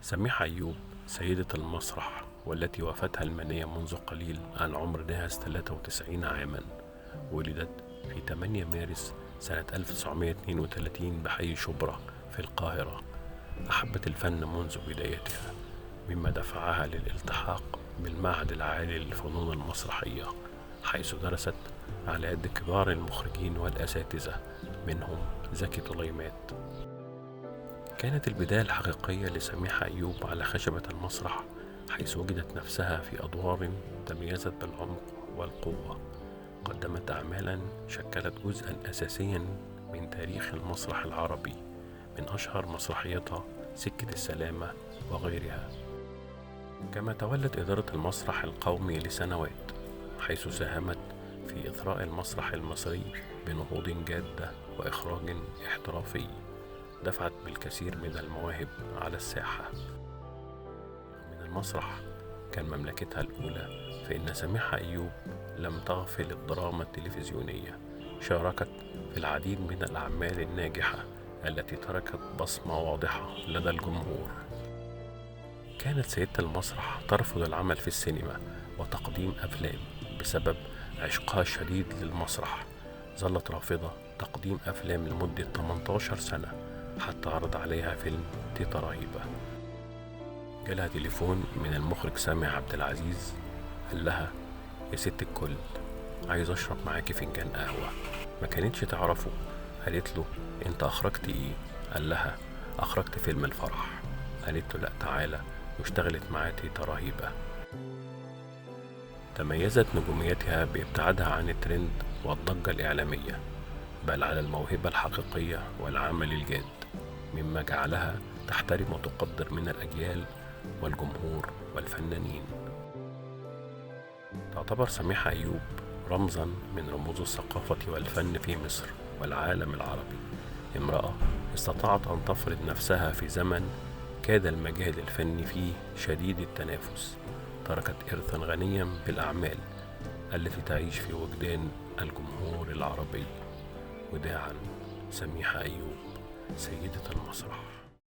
سميحة أيوب سيدة المسرح، والتي وفاتها المنية منذ قليل عن عمر ناهز 93 عاما. ولدت في 8 مارس سنة 1932 بحي شبرا في القاهرة. أحبت الفن منذ بدايتها، مما دفعها للالتحاق بالمعهد العالي للفنون المسرحية، حيث درست على يد كبار المخرجين والأساتذة، منهم زكي طليمات. كانت البداية الحقيقية لسميحة أيوب على خشبة المسرح، حيث وجدت نفسها في أدوار تميزت بالعمق والقوة. قدمت أعمالا شكلت جزءا أساسيا من تاريخ المسرح العربي، من أشهر مسرحيتها سكة السلامة وغيرها. كما تولت إدارة المسرح القومي لسنوات، حيث ساهمت في إثراء المسرح المصري بنهوض جادة وإخراج احترافي، دفعت بالكثير من المواهب على الساحة. من المسرح كان مملكتها الأولى، فإن سميحة أيوب لم تغفل الدراما التلفزيونية، شاركت في العديد من الأعمال الناجحة التي تركت بصمة واضحة لدى الجمهور. كانت سيدة المسرح ترفض العمل في السينما وتقديم أفلام بسبب عشقها الشديد للمسرح. ظلت رافضة تقديم أفلام لمدة 18 سنة، حتى عرض عليها فيلم تيتا رهيبة. جالها تليفون من المخرج سامي عبد العزيز، قال لها: يا ست الكل، عايز أشرب معاكي فنجان قهوة. ما كانتش تعرفه. قالت له: انت أخرجت ايه؟ قال لها: أخرجت فيلم الفرح. قالت له: لا تعالى. واشتغلت معاه تيتا رهيبة. تميزت نجوميتها بابتعادها عن الترند والضجة الإعلامية، بل على الموهبة الحقيقية والعمل الجاد، مما جعلها تحترم وتقدر من الأجيال والجمهور والفنانين. تعتبر سميحة أيوب رمزا من رموز الثقافة والفن في مصر والعالم العربي، امرأة استطاعت أن تفرض نفسها في زمن كاد المجال الفني فيه شديد التنافس. تركت إرثا غنيا بالأعمال التي تعيش في وجدان الجمهور العربي. وداعا، سميحة أيوب سيدة المسرح.